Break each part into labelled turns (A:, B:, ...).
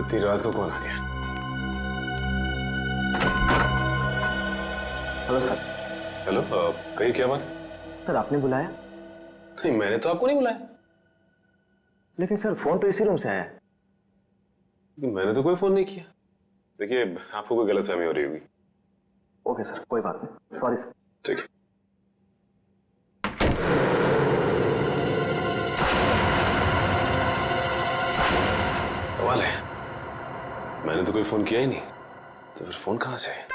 A: इतनी रात को कौन आ गया?
B: Hello sir.
A: हेलो, कहीं क्या बात?
B: सर आपने बुलाया?
A: नहीं, मैंने तो आपको नहीं बुलाया।
B: लेकिन सर फोन तो इसी रूम से आया है।
A: मैंने तो कोई फोन नहीं किया। देखिए, आपको कोई गलतफहमी हो रही होगी।
B: ओके सर, कोई बात नहीं, सॉरी सर।
A: ठीक है। कमाल है, मैंने तो कोई फोन किया ही नहीं, तो फिर फोन कहां से है?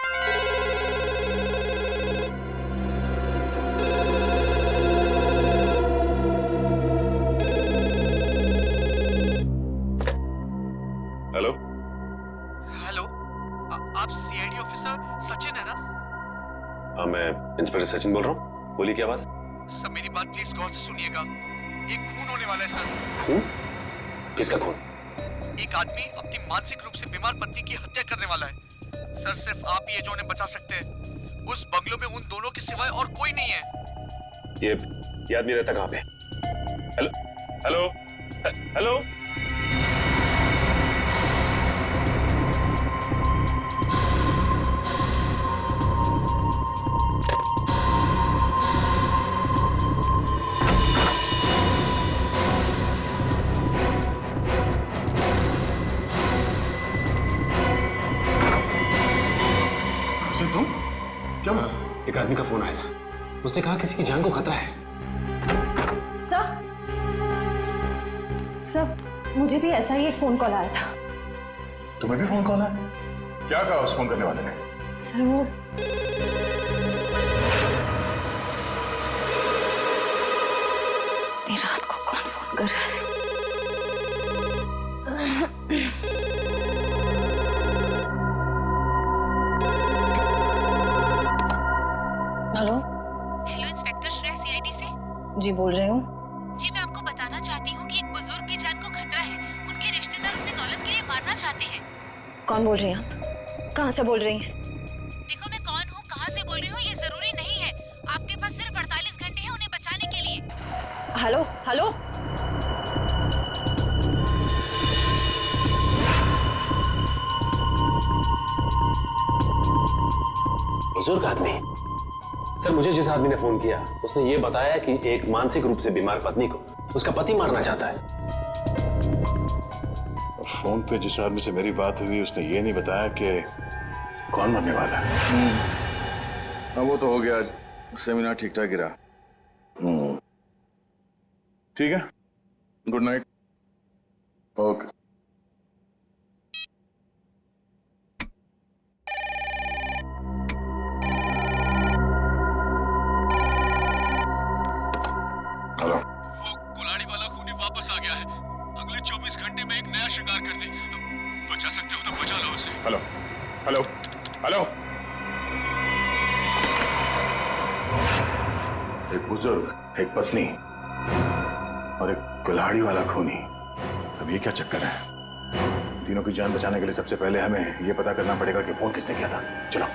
A: हेलो
C: हेलो, आप सीआईडी ऑफिसर सचिन है ना?
A: हाँ, मैं इंस्पेक्टर सचिन बोल रहा हूँ। बोलिए, क्या बात है?
C: सर मेरी बात प्लीज गौर से सुनिएगा। एक खून होने वाला है सर।
A: खून? किसका खून?
C: एक आदमी अपनी मानसिक रूप से बीमार पत्नी की हत्या करने वाला है सर। सिर्फ आप ही है जो उन्हें बचा सकते हैं। उस बंगलों में उन दोनों के सिवाय और कोई नहीं है।
A: ये आदमी रहता कहाँ पे? Hello hello hello.
D: तुम क्या?
A: एक आदमी का फोन आया था, उसने कहा किसी की जान को खतरा है।
E: सर, मुझे भी ऐसा ही एक फोन कॉल आया था।
D: तुम्हें भी फोन कॉल है? क्या कहा उस फोन करने वाले ने?
E: सर वो इतनी रात को कौन फोन कर रहा है? Hello.
F: Hello, inspector Shreya CID से।
E: जी बोल रही हूँ।
F: जी, मैं आपको बताना चाहती हूँ कि एक बुजुर्ग की जान को खतरा है। उनके रिश्तेदार उन्हें दौलत के लिए मारना चाहते हैं।
E: कौन बोल रही हैं आप? कहाँ से बोल रही हैं?
F: देखो, मैं कौन हूँ, कहाँ से बोल रही हूँ, ये जरूरी नहीं है। आपके पास सिर्फ 48 घंटे हैं उन्हें बचाने के लिए।
E: Hello hello.
A: बुजुर्ग आदमी? सर, मुझे जिस आदमी ने फोन किया उसने ये बताया कि एक मानसिक रूप से बीमार पत्नी को उसका पति मारना चाहता है।
D: फोन पे जिस आदमी से मेरी बात हुई उसने ये नहीं बताया कि कौन मरने वाला है।
G: हाँ वो तो हो गया, सेमिनार ठीक ठाक ही रहा।
D: ठीक है, गुड नाइट।
G: ओके। हेलो।
C: वो कुल्हाड़ी वाला खूनी वापस आ गया है। अगले 24 घंटे में एक नया शिकार करने। बचा सकते हो तो बचा लो उसे।
D: Hello hello hello. एक बुजुर्ग, एक पत्नी और एक कुल्हाड़ी वाला खूनी। अब ये क्या चक्कर है? तीनों की जान बचाने के लिए सबसे पहले हमें ये पता करना पड़ेगा कि फोन किसने किया था। चलो।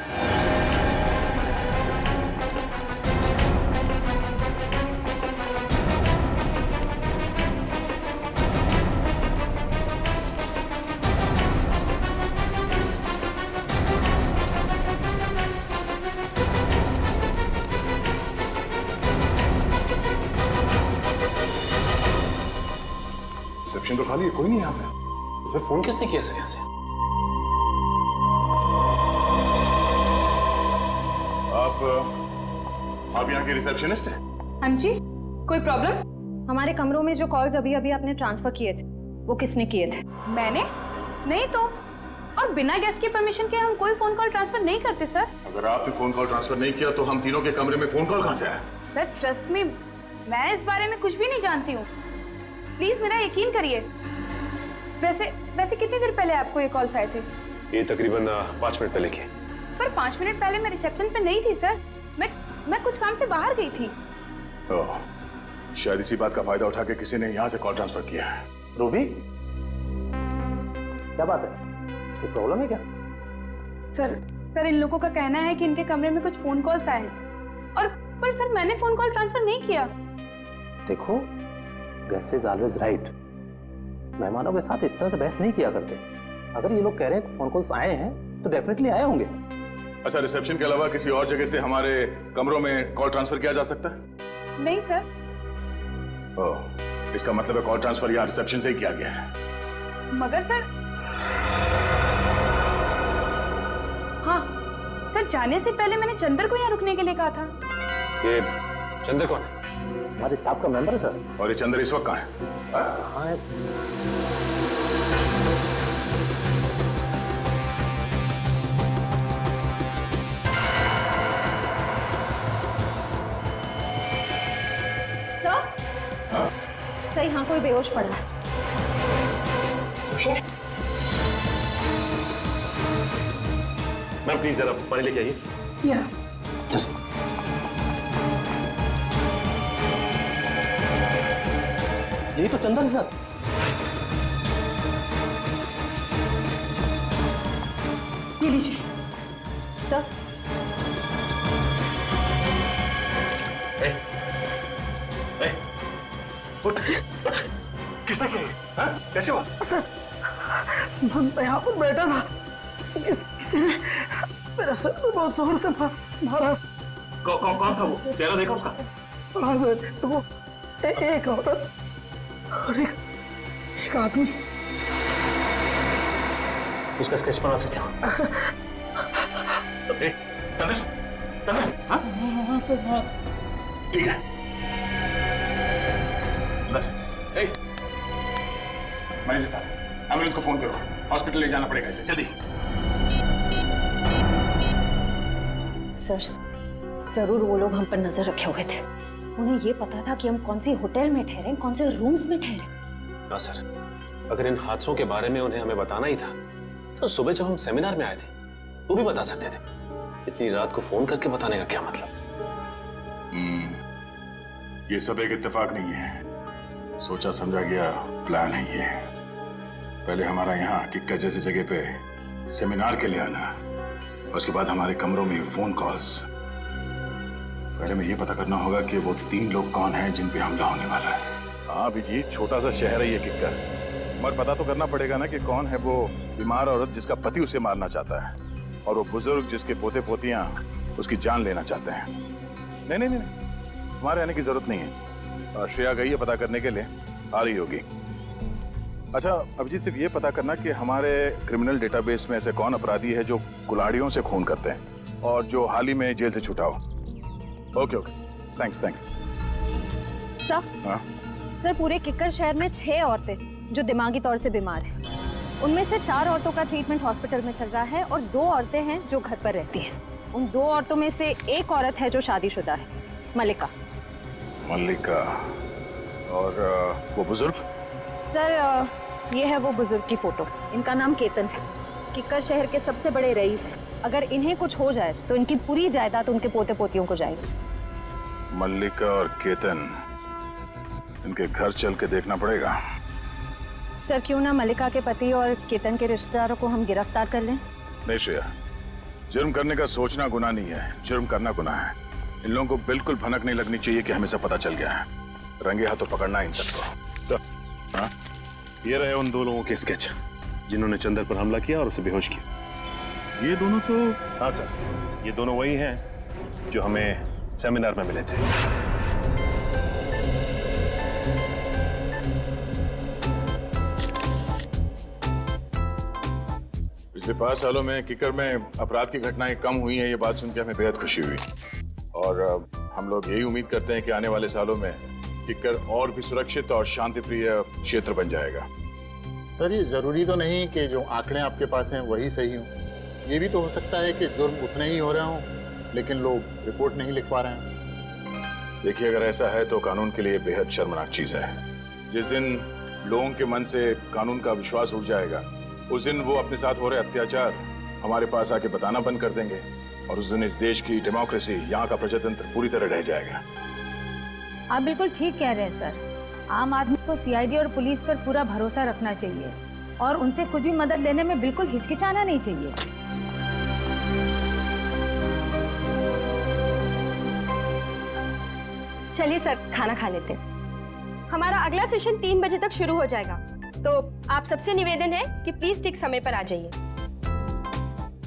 D: रिसेप्शन तो खाली है, कोई नहीं यहाँ पे।
A: तो फिर फोन किसने किया सर यहाँ से?
D: आप यहाँ के रिसेप्शनिस्ट हैं?
E: हाँ जी, कोई प्रॉब्लम? हमारे कमरों में जो कॉल्स अभी अभी आपने ट्रांसफर किए थे वो किसने किए थे?
H: मैंने? नहीं तो। और बिना गेस्ट की परमिशन के हम कोई फोन कॉल ट्रांसफर नहीं करते सर।
D: अगर आपने फोन कॉल ट्रांसफर नहीं किया तो हम तीनों के कमरे में फोन कॉल कहाँ से आया?
H: सर ट्रस्ट मी, मैं इस बारे में कुछ भी नहीं जानती हूँ। प्लीज मेरा यकीन करिए। वैसे कितनी देर पहले आपको ये कॉल्स आए थे?
A: ये तकरीबन 5 मिनट पहले के।
H: पर 5 मिनट पहले मैं रिसेप्शन पे नहीं थी सर। मैं कुछ काम से बाहर गई थी।
D: ओह, शायद इसी बात का फायदा उठा के किसी ने यहाँ से कॉल ट्रांसफर किया है।
B: रूबी, क्या बात है? कोई प्रॉब्लम है क्या?
H: सर इन लोगों का कहना है कि इनके कमरे में कुछ फोन कॉल्स आए हैं। और पर सर मैंने फोन कॉल ट्रांसफर नहीं किया।
B: देखो, गेस्ट इज ऑलवेज राइट। मेहमानों के साथ इस तरह से बहस नहीं किया करते। अगर ये लोग कह रहे हैं फोन कॉल्स आए हैं तो डेफिनेटली आए होंगे।
G: अच्छा, रिसेप्शन के अलावा किसी और जगह से हमारे कमरों में कॉल ट्रांसफर किया जा सकता है?
H: नहीं सर।
G: ओह, इसका मतलब है कॉल ट्रांसफर यहाँ रिसेप्शन से ही किया गया है।
H: मगर सर, हाँ सर, जाने से पहले मैंने चंदर को यहाँ रुकने के लिए कहा था।
A: ये चंदर कौन है?
B: हमारे स्टाफ का मेंबर है सर।
G: और ये चंदर इस वक्त कहाँ है?
B: हाँ,
E: सर, सर यहाँ कोई बेहोश पड़ा है।
A: मैम प्लीज जरा पानी लेके आइए।
H: या
B: यही तो चंदर है सर।
H: ये लीजिए।
E: सर,
D: किसने किया? हाँ? कैसे हुआ?
B: सर, मैं यहाँ पर बैठा था, किसी ने मेरा सर में बहुत जोर से मारा।
D: कौन था वो? चेहरा देखा उसका?
B: हाँ सर, वो एक औरत और एक आदमी।
A: उसका स्केच बना सकते हो?
B: हाँ सर, हाँ।
D: ठीक है। मैनेजर साहब, एम्बुलेंस को फोन करो, हॉस्पिटल ले जाना पड़ेगा इसे, जल्दी।
E: सर, जरूर वो लोग हम पर नजर रखे हुए थे। उन्हें ये पता था कि हम कौन सी होटल में ठहरे, कौन से रूम्स में ठहरे।
A: हाँ सर, अगर इन हादसों के बारे में उन्हें हमें बताना ही था तो सुबह जब हम सेमिनार में आए थे वो भी बता सकते थे। इतनी रात को फोन करके बताने का क्या मतलब?
D: ये सब एक इत्तेफाक नहीं है, सोचा समझा गया प्लान है ये। पहले हमारा यहाँ किक्कर जैसी जगह पे सेमिनार के लिए आना, उसके बाद हमारे कमरों में फोन कॉल्स। पहले में ये पता करना होगा कि वो 3 लोग कौन हैं जिन पे हमला होने वाला है।
G: हाँ अभिजीत, छोटा सा शहर है ये किक्कर, मगर पता तो करना पड़ेगा ना कि कौन है वो बीमार औरत जिसका पति उसे मारना चाहता है, और वो बुजुर्ग जिसके पोते पोतियां उसकी जान लेना चाहते हैं। नहीं नहीं नहीं, हमारे आने की जरूरत नहीं है। श्रेया गई है पता करने के लिए, आ रही होगी। अच्छा अभिजीत, सिर्फ ये पता करना कि हमारे क्रिमिनल डेटाबेस में ऐसे कौन अपराधी है जो कुल्हाड़ियों से खून करते हैं और जो हाल ही में जेल से छूटा हो। Okay okay, thanks thanks.
E: Sir,
G: हाँ
E: सर, पूरे किक्कर शहर में 6 औरतें जो दिमागी तौर से बीमार हैं। उनमें से 4 औरतों का ट्रीटमेंट हॉस्पिटल में चल रहा है और 2 औरतें हैं जो घर पर रहती हैं। उन 2 औरतों में से एक औरत है जो शादीशुदा है, मल्लिका।
G: मल्लिका, और वो बुजुर्ग?
E: सर, ये है वो बुजुर्ग की फोटो। इनका नाम केतन है, किक्कर शहर के सबसे बड़े रईस हैं। अगर इन्हें कुछ हो जाए तो इनकी पूरी जायदाद उनके पोते पोतियों को जाएगी।
G: मल्लिका और केतन, इनके घर चल के देखना पड़ेगा।
E: सर, क्यों ना मल्लिका के पति और केतन के रिश्तेदारों को हम गिरफ्तार कर लें?
G: नहीं श्रेया, जुर्म करने का सोचना गुनाह नहीं है, जुर्म करना गुनाह है। इन लोगों को बिल्कुल भनक नहीं लगनी चाहिए कि हमें सब पता चल गया है। रंगे हाथों पकड़ना इन सबको।
A: सर,
G: हाँ?
A: ये रहे उन 2 लोगों के स्केच जिन्होंने चंदर पर हमला किया और उसे बेहोश किया।
G: ये दोनों तो?
A: हाँ सर, ये दोनों वही हैं जो हमें सेमिनार में मिले थे।
G: पिछले 5 सालों में किक्कर में अपराध की घटनाएं कम हुई हैं, ये बात सुन के हमें बेहद खुशी हुई। और हम लोग यही उम्मीद करते हैं कि आने वाले सालों में किक्कर और भी सुरक्षित और शांतिप्रिय क्षेत्र बन जाएगा।
I: सर, ये जरूरी तो नहीं कि जो आंकड़े आपके पास हैं वही सही हों। ये भी तो हो सकता है कि जुर्म उतने ही हो रहे हों लेकिन लोग रिपोर्ट नहीं लिख पा रहे हैं।
G: देखिए, अगर ऐसा है तो कानून के लिए बेहद शर्मनाक चीज है। जिस दिन लोगों के मन से कानून का विश्वास उठ जाएगा, उस दिन वो अपने साथ हो रहे अत्याचार हमारे पास आके बताना बंद कर देंगे, और उस दिन इस देश की डेमोक्रेसी, यहाँ का प्रजातंत्र पूरी तरह ढह जाएगा।
J: आप बिल्कुल ठीक कह रहे हैं सर। आम आदमी को सीआईडी और पुलिस पर पूरा भरोसा रखना चाहिए और उनसे कुछ भी मदद लेने में बिल्कुल हिचकिचाना नहीं चाहिए।
E: चलिए सर, खाना खा लेते हैं। हमारा अगला सेशन 3 बजे तक शुरू हो जाएगा।
K: तो आप सबसे निवेदन है कि प्लीज ठीक समय पर आ जाइए।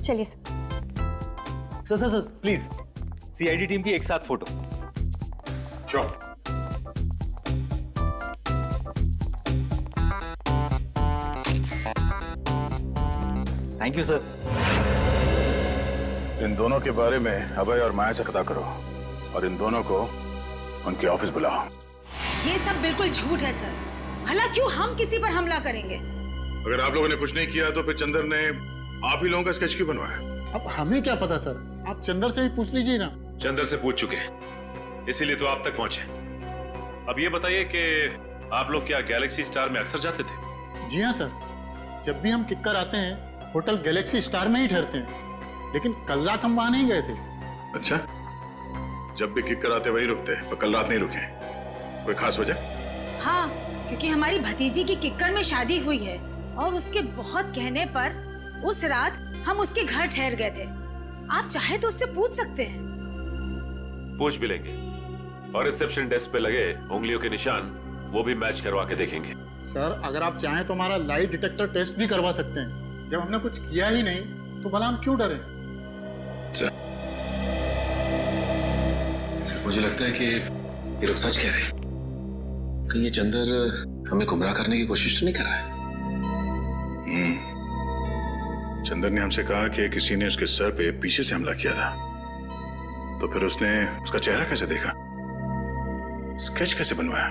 K: चलिए sir.
L: Sir please CID team की एक साथ फोटो।
G: श्योर।
L: Thank you sir.
G: इन दोनों के बारे में अभय और माया से पता करो और इन दोनों को उनके ऑफिस बुलाओ।
J: ये सब बिल्कुल झूठ है सर। भला क्यों हम किसी पर हमला करेंगे?
G: अगर आप लोगों ने कुछ नहीं किया तो फिर चंदर ने आप ही लोगों का स्केच क्यों बनवाया?
I: अब हमें क्या पता सर, आप चंदर से ही पूछ लीजिए ना।
A: चंदर से पूछ चुके, इसीलिए तो आप तक पहुंचे। अब ये बताइए कि आप लोग क्या गैलेक्सी स्टार में अक्सर जाते थे?
I: जी हाँ सर, जब भी हम किक्कर आते हैं होटल गैलेक्सी स्टार में ही ठहरते हैं, लेकिन कल रात हम वहां नहीं गए थे।
G: अच्छा, जब भी किक्कर आते वही रुकते और कल रात नहीं रुके, कोई खास वजह?
J: हाँ, क्योंकि हमारी भतीजी की किक्कर में शादी हुई है और उसके बहुत कहने पर उस रात हम उसके घर ठहर गए थे। आप चाहे तो उससे पूछ सकते हैं।
A: पूछ भी लेंगे और रिसेप्शन डेस्क पे लगे उंगलियों के निशान वो भी मैच करवा के देखेंगे।
I: सर अगर आप चाहें तो हमारा लाई डिटेक्टर टेस्ट भी करवा सकते हैं। जब हमने कुछ किया ही नहीं तो भला हम क्यों डरें?
A: सर मुझे लगता है कि ये लोग सच कह रहे हैं। कहीं ये चंदर हमें गुमराह करने की कोशिश तो नहीं कर रहा है?
G: चंदर ने हमसे कहा कि किसी ने उसके सर पे पीछे से हमला किया था, तो फिर उसने उसका चेहरा कैसे देखा, स्केच कैसे बनवाया?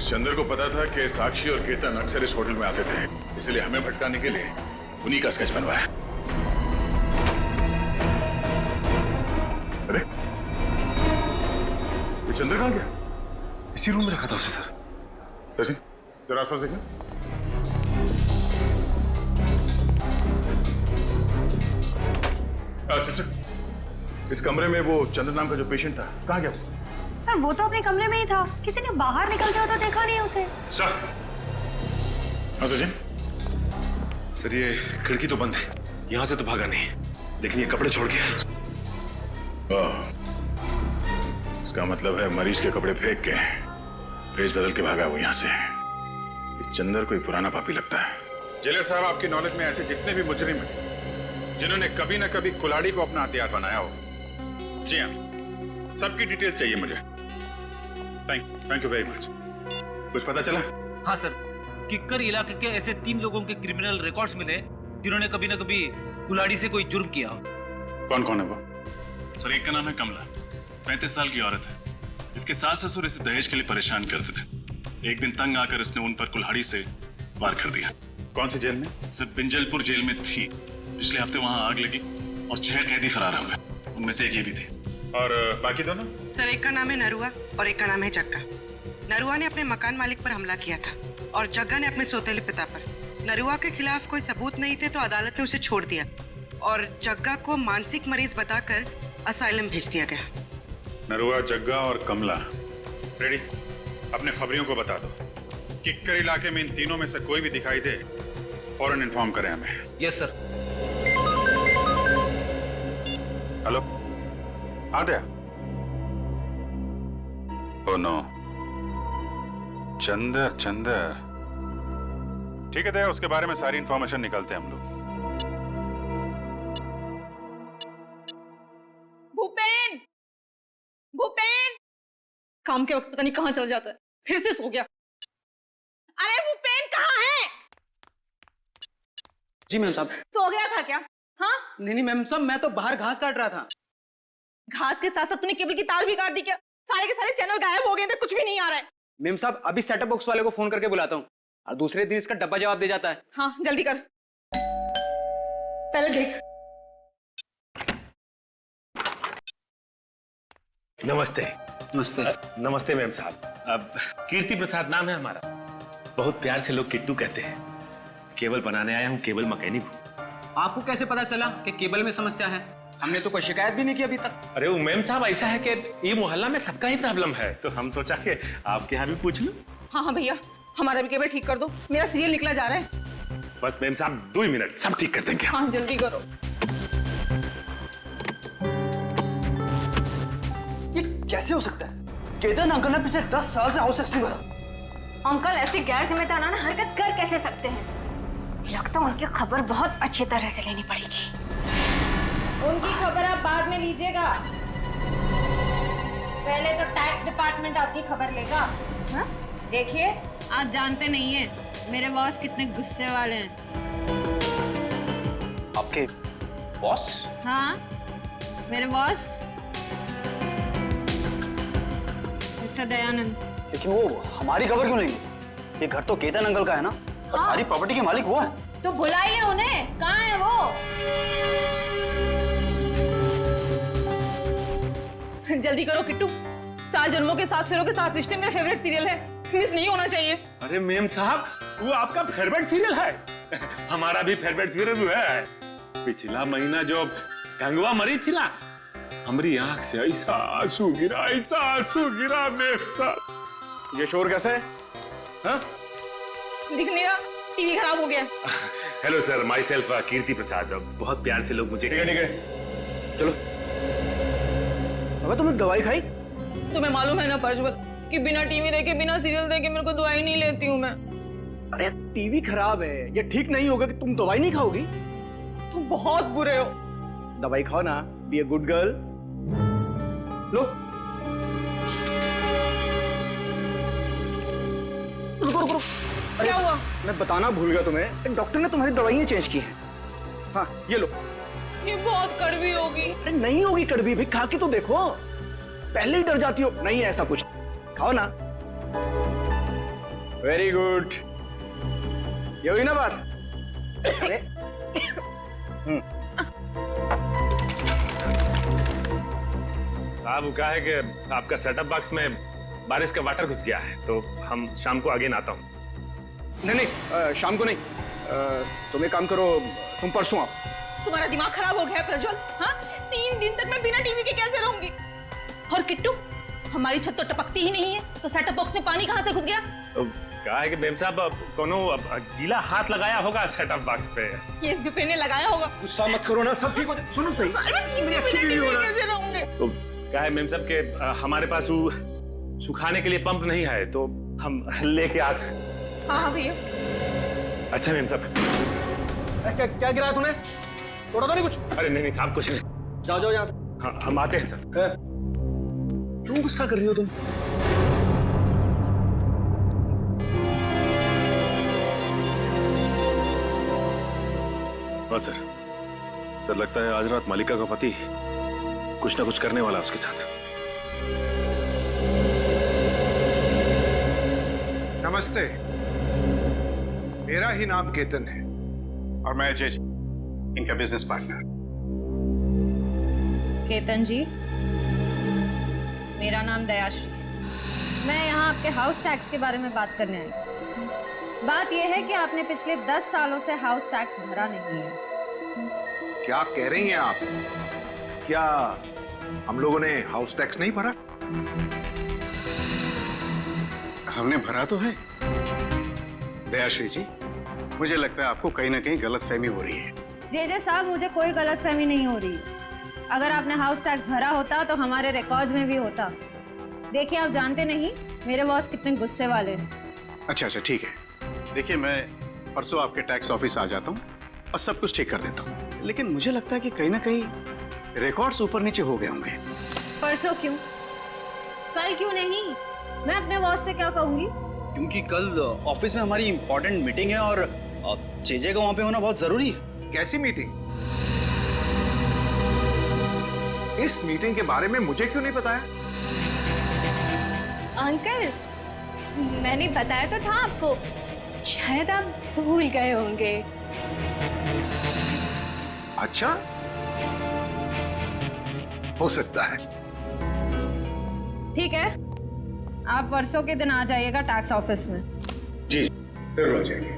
G: चंदर को पता था कि साक्षी और केतन अक्सर इस होटल में आते थे, इसलिए हमें भटकाने के लिए उन्हीं का स्केच बनवाया। अरे ये चंदर कहाँ गया?
A: इसी रूम में रखा था उसे सर।
G: सचिन जरा आसपास देखना। सिस्टर, इस कमरे में वो चंदर नाम का जो पेशेंट था कहाँ गया?
H: सर वो तो अपने कमरे में ही था, किसी ने बाहर निकलते हो तो देखा नहीं उसे।
G: सर। हाँ सचिन।
A: सर ये खिड़की तो बंद है, यहां से तो भागा नहीं, लेकिन ये कपड़े छोड़ गया।
G: इसका मतलब है मरीज के कपड़े फेंक के भेष बदल के भागा वो यहां से। ये चंदर कोई पुराना पापी लगता है। जेलर साहब, आपकी नॉलेज में ऐसे जितने भी मुजरिम हैं जिन्होंने कभी ना कभी कुल्हाड़ी को अपना हथियार बनाया हो, जी हाँ, सबकी डिटेल्स चाहिए मुझे। Thank you very much. कुछ पता चला?
M: हाँ सर, किक्कर इलाके के ऐसे 3 लोगों के क्रिमिनल रिकॉर्ड्स मिले जिन्होंने कभी ना कभी कुल्हाड़ी से कोई जुर्म किया हो।
G: कौन कौन है वो? सर एक का नाम है कमला, 35 साल की औरत है। इसके सास ससुर इसे दहेज के लिए परेशान करते थे। एक दिन तंग आकर इसने उन पर कुल्हाड़ी से वार कर दिया। कौन सी जेल में? सर बिंजलपुर जेल में थी। पिछले हफ्ते वहां आग लगी और 6 कैदी फरार हो गए, उनमें से एक ये भी थे। और बाकी दोनों?
N: सर एक का नाम है नरुआ और एक का नाम है जग्गा। नरुआ ने अपने मकान मालिक पर हमला किया था और जग्गा ने अपने सौतेले पिता पर। नरुआ के खिलाफ कोई सबूत नहीं थे तो अदालत ने उसे छोड़ दिया और जग्गा को मानसिक मरीज बताकर असाइलम भेज दिया गया।
G: नरुआ, जग्गा और कमला रेडी? अपने खबरियों को बता दो, किक्कर इलाके में इन तीनों में से कोई भी दिखाई दे फौरन इन्फॉर्म करें हमें।
M: Yes sir.
G: Hello Aadya? Oh no, Chandar. ठीक है दया, उसके बारे में सारी इंफॉर्मेशन निकालते हैं हम लोग।
H: भूपेन, भूपेन,
B: काम के वक्त पता नहीं कहाँ चल जाता है, फिर से सो गया। अरे वो पेन कहाँ है?
O: जी मैम साहब।
B: सो गया था क्या? हाँ?
O: नहीं मैम साहब, मैं तो बाहर घास काट रहा था।
B: घास के साथ साथ तूने केबल की तार भी काट दी क्या? सारे के सारे चैनल गायब हो गए थे, कुछ भी नहीं आ रहा है।
O: मैम साहब अभी सेटअप बॉक्स वाले को फोन करके बुलाता हूँ और दूसरे दिन इसका डब्बा जवाब दे जाता है।
B: हाँ जल्दी कर, पहले देख।
A: नमस्ते।
O: नमस्ते।
A: नमस्ते मैम साहब। अब कीर्ति प्रसाद नाम है हमारा। बहुत प्यार से लोग किट्टू कहते हैं। केबल बनाने आया हूँ, केबल मैकेनिक हूँ।
O: आपको कैसे पता चला कि केबल में समस्या है? हमने तो कोई शिकायत भी नहीं की अभी तक।
A: अरे वो मैम साहब ऐसा है कि ये मोहल्ला में सबका ही प्रॉब्लम है, तो हम सोचा कि आपके यहाँ भी पूछ लूं।
B: हाँ हाँ भैया, हमारा भी केबल ठीक कर दो, मेरा सीरियल निकला जा रहा है।
A: बस मैम साहब 2 मिनट, सब ठीक कर देंगे।
B: हाँ जल्दी करो।
P: ये कैसे हो सकता है? केतन अंकल ने पिछले 10 साल से हाउस टैक्स नहीं भरा।
E: अंकल ऐसी गैर जिम्मेदाराना हरकत कर कैसे सकते हैं? लगता है उनकी खबर बहुत अच्छी तरह से लेनी पड़ेगी।
Q: उनकी खबर आप बाद में लीजिएगा, पहले तो टैक्स डिपार्टमेंट आपकी खबर लेगा। हाँ? देखिए आप जानते नहीं हैं मेरे बॉस कितने गुस्से वाले हैं।
P: आपके बॉस?
Q: हाँ मेरे बॉस मिस्टर दयानंद।
P: लेकिन वो हमारी खबर क्यों लेंगे? ये घर तो केतन अंकल का है ना, और
Q: हाँ?
P: सारी प्रॉपर्टी के मालिक वो है।
Q: तो बुलाइए उन्हें, कहाँ है वो?
B: जल्दी करो किट्टू, साल जन्मों के साथ फेरों के साथ रिश्ते मेरा फेवरेट सीरियल है, मिस नहीं होना चाहिए।
A: अरे मैम साहब वो आपका फेवरेट सीरियल है। हमारा भी फेवरेट सीरियल है। पिछला महीना जो गंगवा मरी थी ना, हमारी आंख से ऐसा आंसू गिरा मैम साहब।
G: ये शोर कैसे है? हाँ?
B: दिख नहीं रहा, टीवी खराब हो गया।
A: हेलो सर, माई सेल्फ कीर्ति प्रसाद। बहुत प्यार से लोग मुझे
G: ठीक है चलो।
P: अबे तुमने दवाई खाई?
B: तुम्हें मालूम है ना प्रज्वल कि बिना टीवी देखे बिना सीरियल देखे मेरे को दवाई नहीं लेती हूँ मैं।
P: अरे टीवी खराब है, ये ठीक नहीं होगा कि तुम दवाई नहीं खाओगी।
B: तुम बहुत बुरे हो।
P: दवाई खाओ ना, बी ए गुड गर्ल। लो रुको।
B: क्या हुआ?
P: मैं बताना भूल गया तुम्हें, डॉक्टर ने तुम्हारी दवाइयाँ चेंज की हैं। हाँ ये लो।
B: ये बहुत कड़वी होगी।
P: अरे नहीं होगी कड़वी भी, खा के तो देखो। पहले ही डर जाती हो। नहीं है ऐसा कुछ, खाओ ना। वेरी गुड, ये हुई ना बात। अरे
A: साहब क्या है कि आपका सेटअप बॉक्स में बारिश का वाटर घुस गया है, तो हम शाम को आगे ना आता हूँ।
P: नहीं शाम को नहीं, तुम एक काम करो, तुम परसों आओ।
B: तुम्हारा दिमाग खराब हो गया है प्रज्वल। हाँ 3 दिन तक मैं बिना टीवी के कैसे रहूंगी? और किट्टू, हमारी छत तो टपकती ही नहीं है, तो सेटअप बॉक्स में पानी कहाँ से घुस गया?
A: तो क्या है कि मैम साहब कोनो गीला हाथ लगाया होगा सेटअप बॉक्स पे।
B: ये SBP ने लगाया होगा।
P: गुस्सा मत करो ना, सब ठीक हो जाए। सुनो सही,
B: कैसे रहूंगे?
A: तो क्या है मैम साहब के हमारे पास वो सुखाने के लिए पंप नहीं है, तो हम लेके आ गए।
B: हाँ भैया।
A: अच्छा मैम साहब।
P: क्या गिराया तूने? तोड़ा तो नहीं कुछ?
A: अरे नहीं साहब कुछ नहीं।
P: जाओ यहाँ से।
A: हाँ हम आते हैं सर।
P: क्यों गुस्सा कर रही हो तुम?
A: हाँ सर लगता है आज रात मालिका का पति कुछ ना कुछ करने वाला है उसके साथ।
R: नमस्ते, मेरा ही नाम केतन है और मैं अजय, इनका बिजनेस पार्टनर।
Q: केतन जी, मेरा नाम दयाश्री है। मैं यहाँ आपके हाउस टैक्स के बारे में बात करने आई हूँ। बात यह है कि आपने पिछले 10 सालों से हाउस टैक्स भरा नहीं है।
R: क्या कह रही हैं आप? क्या हम लोगों ने हाउस टैक्स नहीं भरा? हमने भरा तो है। दयाश्री जी, मुझे लगता है आपको कहीं ना कहीं गलतफहमी हो रही है।
Q: जे साहब, मुझे कोई गलतफहमी नहीं हो रही। अगर आपने हाउस टैक्स भरा होता तो हमारे रिकॉर्ड्स में भी होता। देखिए आप जानते नहीं मेरे बॉस कितने गुस्से वाले हैं।
R: अच्छा ठीक है। देखिए मैं परसों आपके टैक्स ऑफिस आ जाता हूँ और सब कुछ ठीक कर देता हूँ, लेकिन मुझे लगता है कि कहीं ना कहीं रिकॉर्ड्स ऊपर नीचे हो गए होंगे।
Q: परसों क्यों? कल क्यों नहीं? मैं अपने बॉस से क्या कहूंगी?
S: क्योंकि कल ऑफिस में हमारी इंपॉर्टेंट मीटिंग है और जेजे का वहां पे होना बहुत जरूरी है।
R: कैसी मीटिंग? इस मीटिंग के बारे में मुझे क्यों नहीं बताया?
K: अंकल, मैंने बताया तो था आपको, शायद आप भूल गए होंगे।
R: अच्छा, हो सकता है।
Q: ठीक है, आप परसों के दिन आ जाइएगा टैक्स ऑफिस में।
R: जी जरूर आ जाएंगे।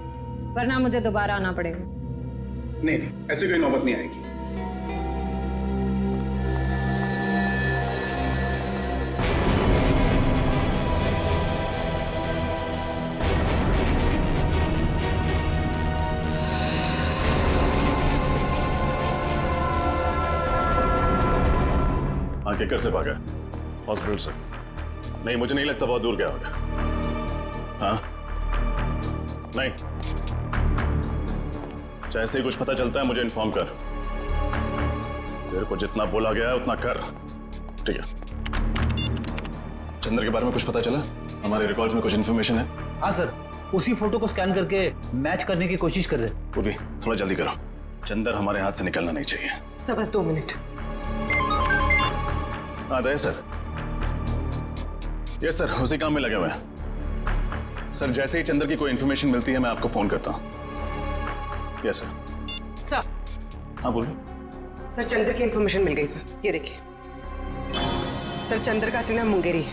Q: वरना मुझे दोबारा आना पड़ेगा।
R: नहीं नहीं, ऐसी कोई नौबत नहीं आएगी।
D: हाँ, किकर से भागा, हॉस्पिटल से। नहीं, मुझे नहीं लगता बहुत दूर गया होगा। हाँ नहीं, जैसे ही कुछ पता चलता है मुझे इन्फॉर्म कर। तेरे को जितना बोला गया है उतना कर, ठीक है? चंद्र के बारे में कुछ पता चला? हमारे रिकॉर्ड्स में कुछ इन्फॉर्मेशन है?
M: हाँ सर, उसी फोटो को स्कैन करके मैच करने की कोशिश कर रहे हैं।
D: वो भी थोड़ा जल्दी करो, चंद्र हमारे हाथ से निकलना नहीं चाहिए।
N: सर बस 2 मिनट।
D: हाँ दया सर। यस सर, उसी काम में लगे हुए हैं। सर जैसे ही चंद्र की कोई इन्फॉर्मेशन मिलती है मैं आपको फोन करता हूँ। Yes sir.
N: सर।
D: हाँ बोलिए।
N: सर चंद्र की इन्फॉर्मेशन मिल गई सर, ये देखिए। सर चंद्र का असली नाम मुंगेरी है।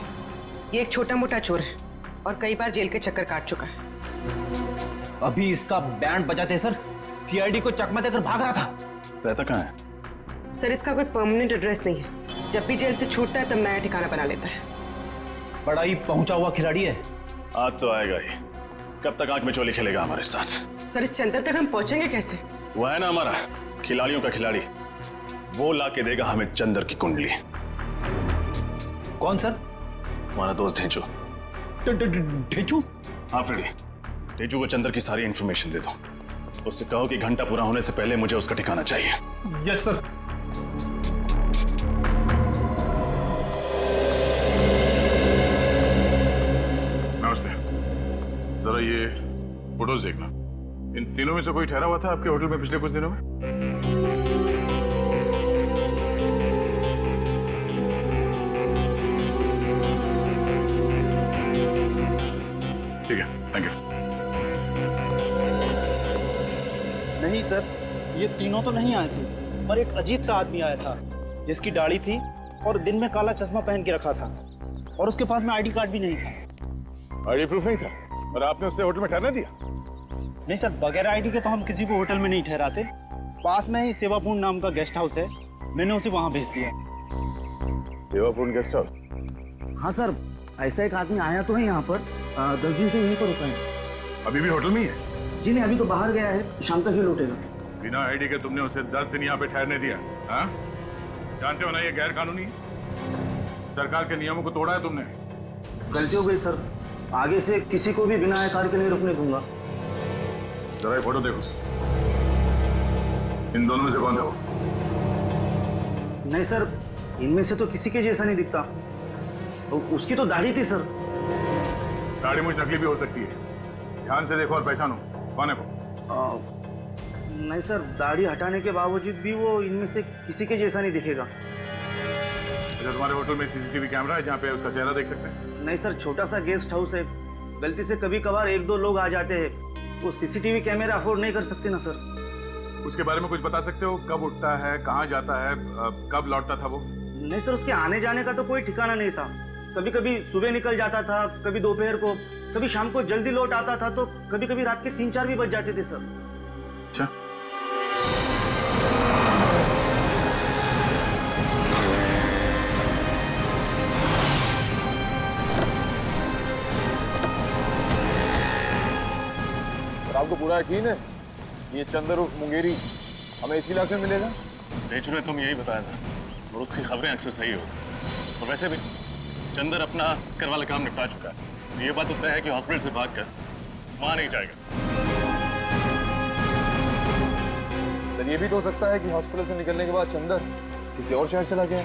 N: ये एक छोटा मोटा चोर है और कई बार जेल के चक्कर काट चुका है।
M: अभी इसका बैंड बजाते सर, सीआईडी को चकमा देकर भाग रहा था।
D: रहता कहाँ है?
N: सर इसका कोई परमानेंट एड्रेस नहीं है। जब भी जेल से छूटता है तब नया ठिकाना बना लेता है।
M: बड़ा ही पहुंचा हुआ खिलाड़ी है।
D: आज तो आएगा ही। कब तक आंख में चोली खेलेगा हमारे साथ?
N: सर इस चंद्र तक हम पहुंचेंगे कैसे?
D: वो है ना हमारा खिलाड़ियों का खिलाड़ी, वो ला के देगा हमें चंद्र की कुंडली।
M: कौन सर?
D: हमारा दोस्त ढेंचू।
M: ढेंचू?
D: हाँ फ्रेडी, ढेंचू को चंद्र की सारी इंफॉर्मेशन दे दो। उससे कहो कि घंटा पूरा होने से पहले मुझे उसका ठिकाना चाहिए।
M: Yes sir.
G: नमस्ते। जरा ये फोटोज देखना। इन तीनों में से कोई ठहरा हुआ था आपके होटल में पिछले कुछ दिनों में? ठीक है, थैंक यू।
S: नहीं सर, ये तीनों तो नहीं आए थे, पर एक अजीब सा आदमी आया था जिसकी दाढ़ी थी और दिन में काला चश्मा पहन के रखा था और उसके पास में आईडी कार्ड भी नहीं था।
G: आईडी प्रूफ नहीं था और आपने उससे होटल में ठहरने दिया?
S: नहीं सर, बगैर आईडी के तो हम किसी को होटल में नहीं ठहराते। पास में ही सेवापूर्ण नाम का गेस्ट हाउस है, मैंने उसे वहां भेज दिया।
G: सेवापूर्ण गेस्ट हाउस?
S: हाँ सर, ऐसा एक आदमी आया तो है यहाँ पर, 10 दिन से यहीं पर रुका है।
G: अभी भी होटल में ही है?
S: जी नहीं, अभी तो बाहर गया है, शाम तक ही लौटेगा।
G: बिना आईडी के तुमने उसे 10 दिन यहाँ पे ठहरने दिया? हाँ, जानते हो ना ये गैर कानूनी है। सरकार के नियमों को तोड़ा है तुमने।
S: गलती हो गई सर, आगे से किसी को भी बिना आय कार्ड के नहीं रुकने दूंगा।
G: जरा ये फोटो देखो, इन दोनों में से कौन था वो?
S: नहीं सर, इनमें से तो किसी के जैसा नहीं दिखता। उसकी तो दाढ़ी थी सर।
G: दाढ़ी मुझ नकली भी हो सकती है, ध्यान से देखो और पहचानो कौन है वो।
S: नहीं सर, दाढ़ी हटाने के बावजूद भी वो इनमें से किसी के जैसा नहीं दिखेगा।
G: अच्छा, तुम्हारे होटल में सीसीटीवी कैमरा है जहाँ पे उसका चेहरा देख सकते हैं?
S: नहीं सर, छोटा सा गेस्ट हाउस है, गलती से कभी कभार 1-2 लोग आ जाते हैं, वो सीसीटीवी कैमरा अफोर्ड नहीं कर सकते ना सर।
G: उसके बारे में कुछ बता सकते हो? कब उठता है, कहाँ जाता है, कब लौटता था वो?
S: नहीं सर, उसके आने जाने का तो कोई ठिकाना नहीं था। कभी कभी सुबह निकल जाता था, कभी दोपहर को, कभी शाम को जल्दी लौट आता था, तो कभी कभी रात के 3-4 भी बज जाते थे सर।
G: अच्छा,
R: आपको पूरा यकीन है ये चंद्र उर्फ मुंगेरी हमें इसी इलाके में मिलेगा?
D: ढेंचू ने तुम यही बताया था और उसकी खबरें अक्सर सही होती। और वैसे भी चंद्र अपना कर वाला काम निपटा चुका है। ये बात तो तय है कि हॉस्पिटल से भागकर वहां नहीं जाएगा।
R: तो ये भी तो हो सकता है कि हॉस्पिटल से निकलने के बाद चंद्र किसी और शहर चला गया।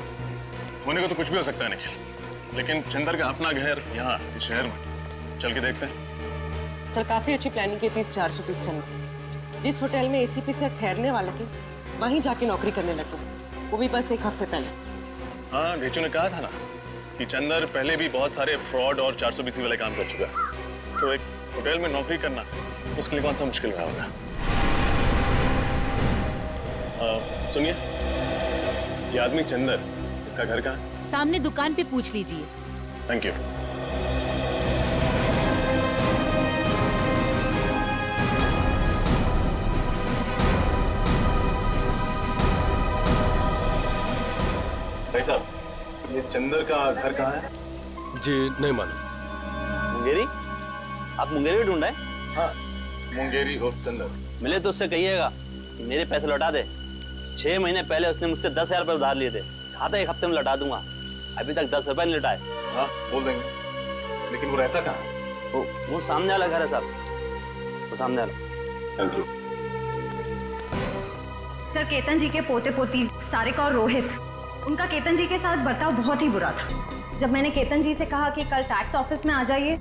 D: होने को तो कुछ भी हो सकता है निखिल, लेकिन चंदर का अपना घर यहाँ इस शहर में, चल के देखते हैं।
N: सर काफी अच्छी प्लानिंग की थी इस 420 चंदर। जिस होटल में एसीपी से ठहरने वाले थे वहीं जाके नौकरी करने लगे, वो भी बस 1 हफ्ते पहले।
D: हाँ, रेचू ने कहा था ना कि चंदर पहले भी बहुत सारे फ्रॉड और 420 वाले काम कर चुका है, तो एक होटल में नौकरी करना उसके लिए कौन सा मुश्किल रहा होगा। सुनिए, ये आदमी चंदर, इसका घर कहाँ है?
F: सामने दुकान पे पूछ लीजिए।
D: Thank you. भाई साहब, ये चंदर का घर कहाँ है?
T: जी नहीं मालूम।
U: मुंगेरी? आप मुंगेरी ढूंढ रहे हैं?
D: हाँ, मुंगेरी और चंदर।
U: मिले तो उससे कहिएगा कि मेरे पैसे लौटा दे। 6 महीने पहले उसने मुझसे 10,000 रुपये उधार लिए थे, कहा था 1 हफ्ते में लौटा दूंगा, अभी तक 10 रुपये नहीं लौटाए।
D: हाँ, बोल देंगे। लेकिन वो रहता कहाँ?
U: वो सामने वाला घर है साहब, वो सामने वाला।
D: Thank you.
E: सर, केतन जी के पोते पोती सारिका और रोहित, उनका केतन जी के साथ बर्ताव बहुत ही बुरा था। जब मैंने केतन जी से कहा कि कल टैक्स ऑफिस में आ जाइए,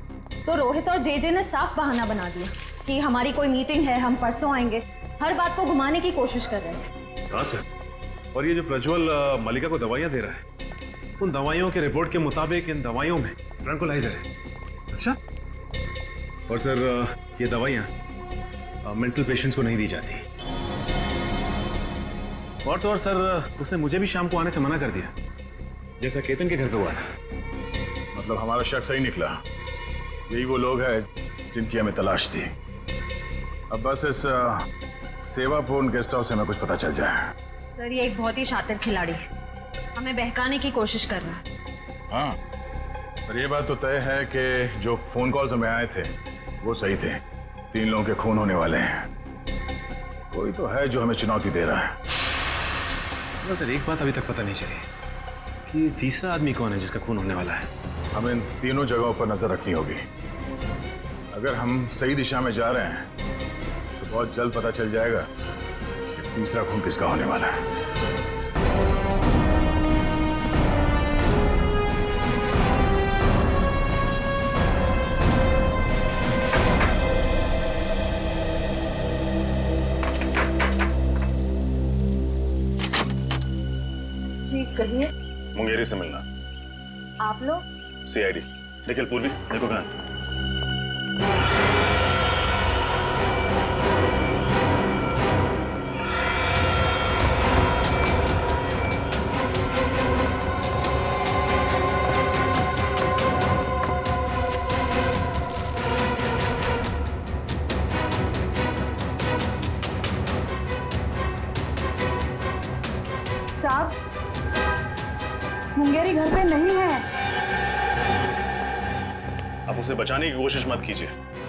E: तो रोहित और जेजे ने साफ बहाना बना दिया कि हमारी कोई मीटिंग है, हम परसों आएंगे। हर बात को घुमाने की कोशिश कर रहे थे।
A: हाँ सर, और ये जो प्रज्वल मलिका को दवाइयाँ दे रहा है, उन दवाइयों के रिपोर्ट के मुताबिक इन दवाइयों में ट्रैंकुलाइजर है। अच्छा, और सर ये दवाइयाँ मेंटल पेशेंट्स को नहीं दी जाती। और तो और सर, उसने मुझे भी शाम को आने से मना कर दिया, जैसा केतन के घर पे हुआ था।
G: मतलब हमारा शक सही निकला, यही वो लोग हैं जिनकी हमें तलाश थी। अब बस इस सेवापूर्ण गेस्ट हाउस से हमें कुछ पता चल जाए।
E: सर, ये एक बहुत ही शातिर खिलाड़ी है, हमें बहकाने की कोशिश कर रहा है।
G: हाँ, पर ये बात तो तय है कि जो फोन कॉल्स हमें आए थे वो सही थे। 3 लोगों के खून होने वाले हैं। कोई तो है जो हमें चुनौती दे रहा है।
A: सर, एक बात अभी तक पता नहीं चली कि तीसरा आदमी कौन है जिसका खून होने वाला है।
G: हमें इन तीनों जगहों पर नजर रखनी होगी। अगर हम सही दिशा में जा रहे हैं तो बहुत जल्द पता चल जाएगा कि तीसरा खून किसका होने वाला है।
B: जी कहिए।
D: मुंगेरी से मिलना।
B: आप लोग?
D: CID। निखिल पूर्वी, देखो कहाँ?
B: साहब, मुंगेरी घर पे नहीं है।
D: आप उसे बचाने की कोशिश मत कीजिए।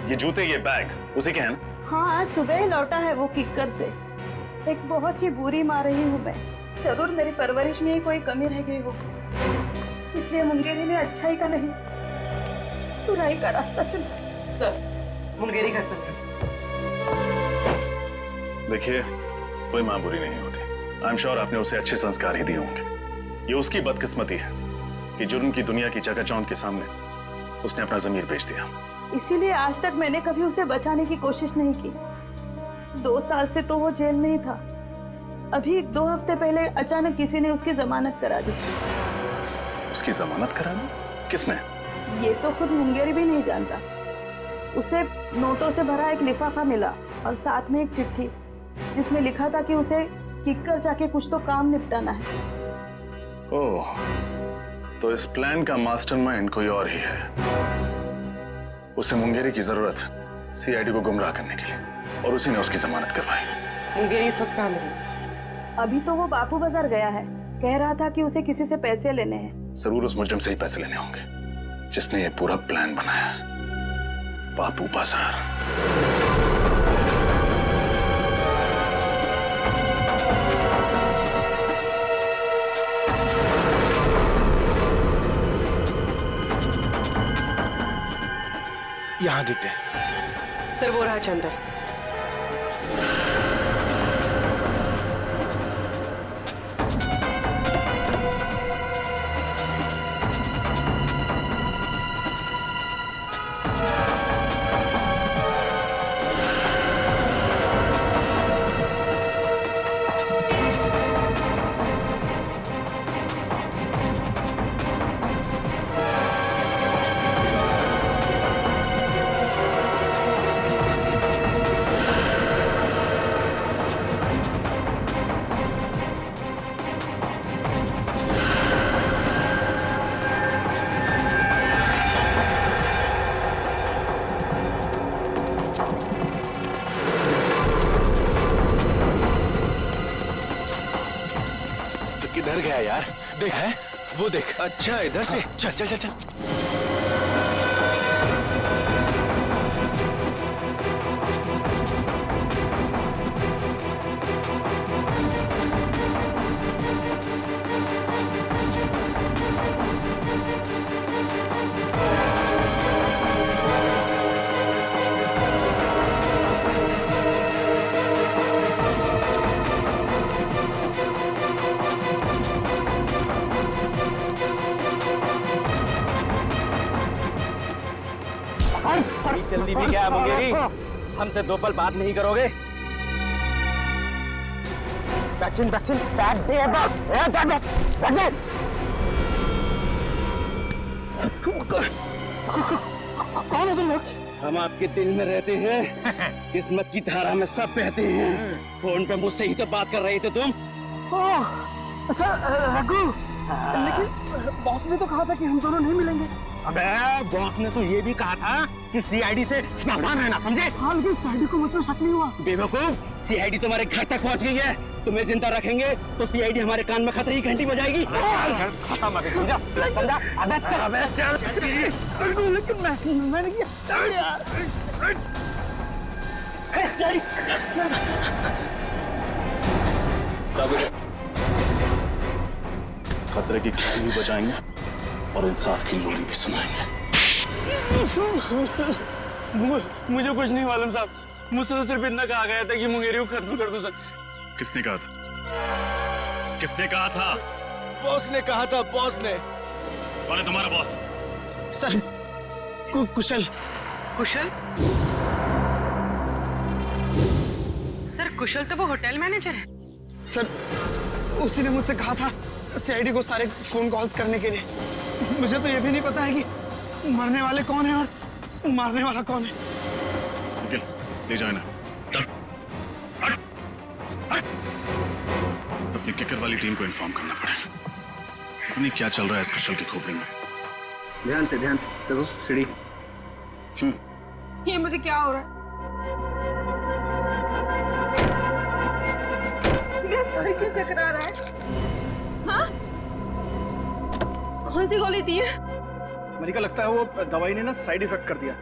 D: ये जूते, ये बैग उसी के हैं ना?
B: हाँ, आज सुबह ही लौटा है वो किक्कर से। एक बहुत ही बुरी माँ रही हूँ मैं। जरूर मेरी परवरिश में ही कोई कमी रह गई हो, इसलिए मुंगेरी ने अच्छाई का नहीं बुराई का रास्ता चुना।
N: सर, मुंगेरी घर पर।
D: देखिए, कोई माँ बुरी नहीं होती। आई एम श्योर आपने उसे अच्छे संस्कार ही दिए होंगे। ये उसकी बदकिस्मती है कि जुर्म की दुनिया की चकाचौंध के सामने उसने अपना ज़मीर बेच दिया।
B: इसीलिए आज तक मैंने कभी उसे बचाने की कोशिश नहीं की। 2 साल से तो वो जेल में ही था। अभी 2 हफ्ते पहले अचानक किसी ने उसकी जमानत करा दी।
D: उसकी जमानत करा दी? किसने?
B: ये तो खुद मुंगेरी भी नहीं जानता। उसे नोटों से भरा एक लिफाफा मिला और साथ में एक चिट्ठी जिसमें लिखा था कि उसे किक्कर जाके कुछ तो काम निपटाना है।
D: ओह, तो इस प्लान का मास्टरमाइंड कोई और ही है। उसे मुंगेरी की जरूरत है CID को गुमराह करने के लिए, और उसी ने उसकी जमानत करवाई।
N: मुंगेरी इस वक्त कहाँ मिली?
B: अभी तो वो बापू बाजार गया है। कह रहा था कि उसे किसी से पैसे लेने हैं।
D: जरूर उस मुजरिम से ही पैसे लेने होंगे जिसने ये पूरा प्लान बनाया। बापू बाजार।
T: यहाँ दिखते हैं।
N: सर, वो रहा चंदर।
T: देख है वो देख। अच्छा इधर से चल चल चल चल।
P: जल्दी भी क्या है मुंगेरी, हमसे 2 पल बात नहीं करोगे? वैक्सीन वैक्सीन बैग दे कौन हो तुम लोग? हम आपके दिल में रहते हैं, किस्मत की धारा में सब बहते हैं। फोन पे मुझसे ही तो बात कर रहे थे तुम।
S: अच्छा रघु, लेकिन बॉस ने तो कहा था कि हम दोनों नहीं मिलेंगे।
P: अबे बॉस ने तो ये भी कहा था कि सीआईडी से सावधान रहना, समझे?
S: हाँ लेकिन सीआईडी को मुझ पर शक नहीं हुआ।
P: बेवकूफ, सीआईडी तुम्हारे घर तक पहुंच गई है। तुम्हें जिंदा रखेंगे तो सीआईडी हमारे कान में खतरे की घंटी बजाएगी। खत्म अभी, समझा? समझा? अबे चल।
S: लेकिन मैंने किया यार।
G: खतरे की घंटी भी बजाएंगे और इंसाफ की लोरी भी सुनाएंगे।
S: मुझे कुछ नहीं मालूम साहब, मुझसे तो सिर्फ इतना कहा गया था कि मुंगेरी को खत्म कर दो सर।
G: किसने कहा था? किसने कहा था?
S: बॉस ने कहा था, बॉस ने।
G: कौन है तुम्हारा बॉस?
S: सर कुशल।
N: कुशल? सर कुशल तो वो होटल मैनेजर है।
S: सर उसी ने मुझसे कहा था सीआईडी को सारे फोन कॉल्स करने के लिए। मुझे तो ये भी नहीं पता है कि मरने वाले कौन है और मारने वाला कौन है।
G: निखिल, ले जाए ना। चल। हट। हट। अपनी किकर वाली टीम को इन्फॉर्म करना पड़ेगा। पता नहीं क्या चल रहा है इस कुशल की खोपड़ी में।
P: ध्यान से देखो सीढ़ी।
H: ये मुझे क्या हो रहा है? मेरा सर क्यों चकरा रहा है? हाँ? कौन सी गोली दी है?
P: मलिका, लगता है वो दवाई ने ना साइड इफेक्ट कर दिया।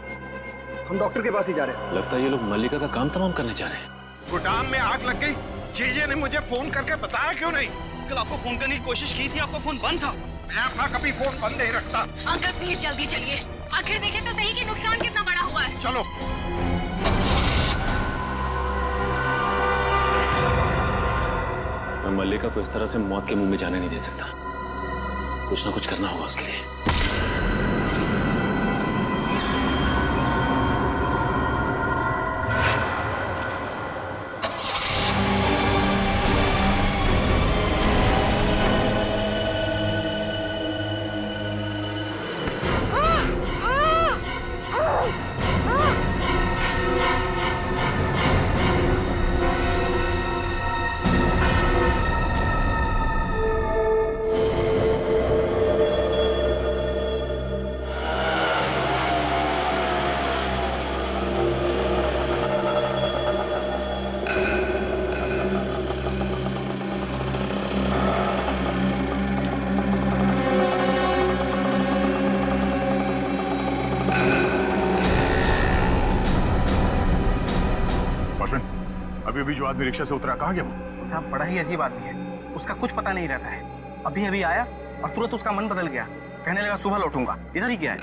P: हम डॉक्टर के पास ही जा रहे हैं।
A: लगता है ये लोग मल्लिका का काम तमाम करने जा रहे हैं।
R: गोदाम में आग लग गई, जीजे ने मुझे फोन करके बताया क्यों नहीं?
S: कल आपको फोन करने की कोशिश की थी, आपका फोन बंद था।
R: मैं अपना कभी फोन बंद नहीं रखता।
F: अंकल प्लीज जल्दी चलिए, आखिर देखें तो सही कि नुकसान कितना बड़ा हुआ है।
R: चलो।
A: मैं मल्लिका को इस तरह से मौत के मुंह में जाने नहीं दे सकता। कुछ ना कुछ करना होगा उसके लिए।
G: अभी जो आदमी रिक्शा से उतरा, कहाँ गया वो?
P: साहब बड़ा ही अजीब आदमी है, उसका कुछ पता नहीं रहता है। अभी अभी आया और तुरंत उसका मन बदल गया, कहने लगा सुबह लौटूंगा। इधर ही क्या है?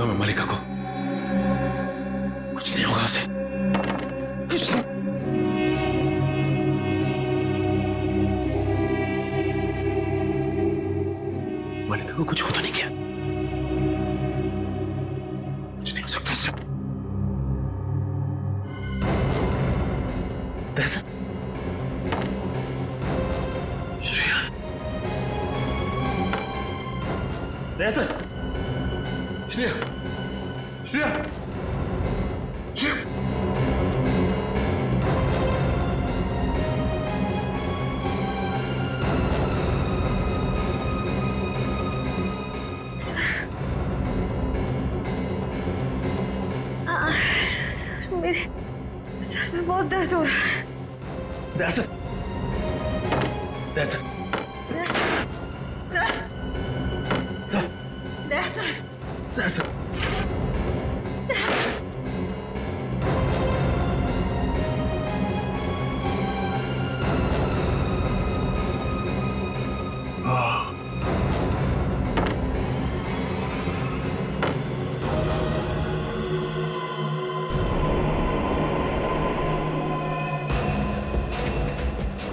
A: दूंगा मैं मल्लिका को। कुछ नहीं होगा उसे, कुछ नहीं। मल्लिका को कुछ हो तो नहीं किया? कुछ नहीं हो सकता उससे। दहशत। श्रेया, दहशत। श्रेया, श्रेया, श्रेया।
B: मेरे सर में बहुत दर्द हो रहा है।
A: दहशत, दहशत,
B: सर,
A: सर,
B: दहशत,
A: दहशत।
B: दहशत।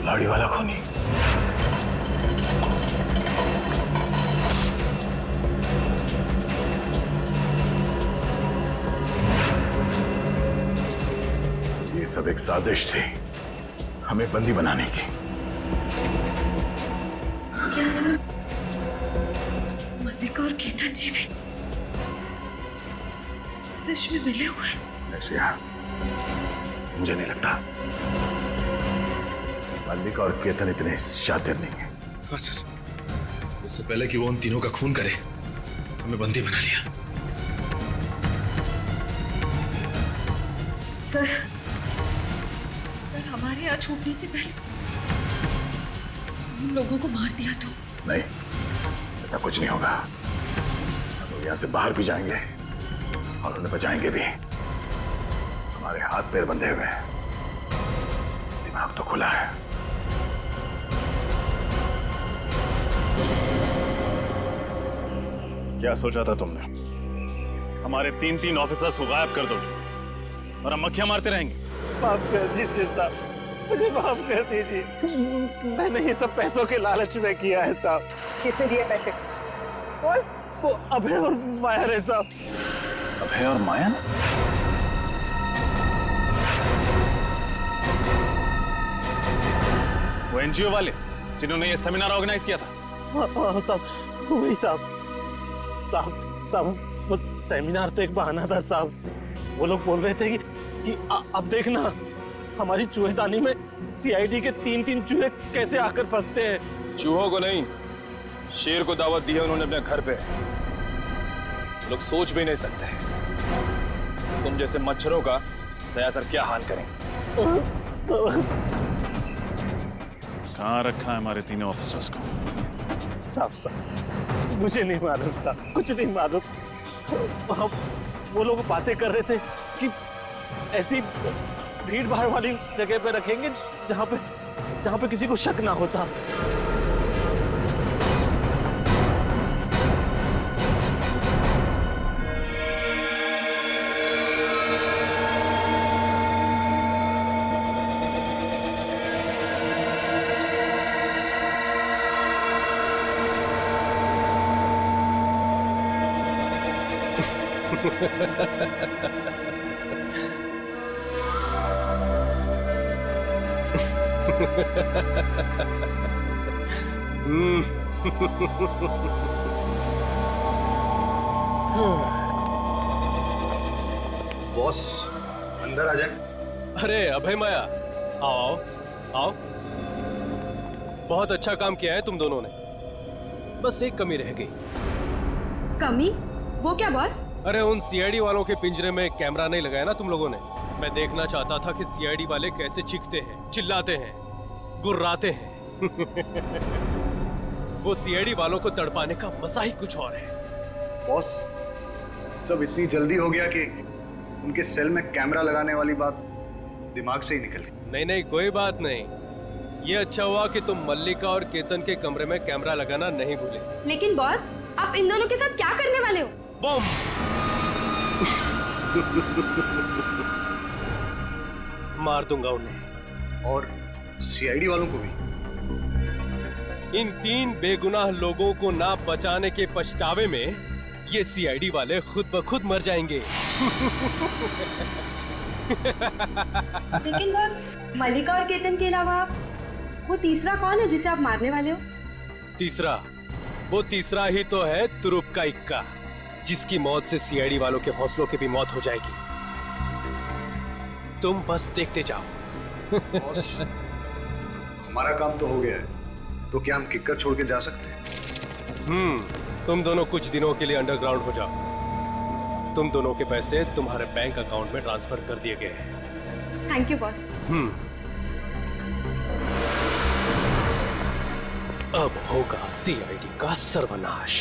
A: लाड़ी वाला खूनी।
D: ये सब एक साजिश थी हमें बंदी बनाने की।
B: क्या सर? मल्लिका और केतन जी भी इस साजिश में मिले हुए हैं?
D: श्रेया, मुझे नहीं लगता मल्लिका और केतन इतने शातिर नहीं है।
T: हाँ सर, उससे पहले कि वो उन तीनों का खून करे हमें बंदी बना लिया।
B: सर, अगर हमारे यहाँ छूटने से पहले उसने उन लोगों को मार दिया तो?
D: नहीं, ऐसा कुछ नहीं होगा। हम लोग यहाँ से बाहर भी जाएंगे और उन्हें बचाएंगे भी। हमारे हाथ पैर बंधे हुए हैं, दिमाग तो खुला है।
G: क्या सोचा था तुमने? हमारे तीन ऑफिसर्स को गायब कर दोगे और हम मक्खियां मारते रहेंगे?
P: माफ कर दीजिए साहब, मुझे माफ कर दीजिए। मैंने ये सब पैसों के लालच में किया है साहब।
O: किसने दिए पैसे?
P: कौन? वो अभय और माया है साहब।
G: अभय और माया? वो एनजीओ वाले जिन्होंने ये सेमिनार ऑर्गेनाइज किया था?
P: हाँ साहब, वही साहब। साहब, वो सेमिनार तो एक बहाना था साहब। वो लोग बोल रहे थे कि अब देखना हमारी चूहेदानी में सीआईडी के तीन चूहे कैसे आकर फंसते हैं।
T: चूहों को नहीं, शेर को दावत दी है उन्होंने अपने घर पे। लोग सोच भी नहीं सकते तुम जैसे मच्छरों का दया सर क्या हाल करें।
G: कहाँ रखा है हमारे तीनों ऑफिसर्स को?
P: साहब, मुझे नहीं मालूम साहब, कुछ नहीं मालूम। हम वो लोग बातें कर रहे थे कि ऐसी भीड़ भाड़ वाली जगह पे रखेंगे जहाँ पे किसी को शक ना हो साहब।
R: बॉस, अंदर आ जाए।
T: अरे अभय माया, आओ आओ। बहुत अच्छा काम किया है तुम दोनों ने, बस एक कमी रह गई।
K: कमी? वो क्या बॉस?
T: अरे उन सीआईडी वालों के पिंजरे में कैमरा नहीं लगाया ना तुम लोगों ने। मैं देखना चाहता था कि सीआईडी वाले कैसे चीखते हैं, चिल्लाते हैं, गुर्राते हैं। वो सीआईडी वालों को तड़पाने का मजा ही कुछ और है।
R: बॉस, सब इतनी जल्दी हो गया कि उनके सेल में कैमरा लगाने वाली बात दिमाग से ही निकल गई।
T: नहीं, कोई बात नहीं। ये अच्छा हुआ कि तुम मल्लिका और केतन के कमरे में कैमरा लगाना नहीं भूले।
K: लेकिन बॉस, आप इन दोनों के साथ क्या करने वाले हो?
T: बम।
C: मार दूंगा उन्हें।
R: और सीआईडी वालों को भी।
C: इन 3 बेगुनाह लोगों को ना बचाने के पछतावे में ये सीआईडी वाले खुद ब खुद मर जाएंगे।
K: लेकिन बॉस, मलिका और केतन के अलावा वो तीसरा कौन है जिसे आप मारने वाले हो?
C: वो तीसरा ही तो है तुरुप का इक्का, जिसकी मौत से सीआईडी वालों के हौसलों की भी मौत हो जाएगी। तुम बस देखते जाओ।
R: बॉस, हमारा काम तो हो गया है, तो क्या हम किक्कर छोड़ के जा सकते हैं?
C: तुम दोनों कुछ दिनों के लिए अंडरग्राउंड हो जाओ। तुम दोनों के पैसे तुम्हारे बैंक अकाउंट में ट्रांसफर कर दिए गए हैं।
K: Thank you boss.
C: अब होगा सीआईडी का सर्वनाश।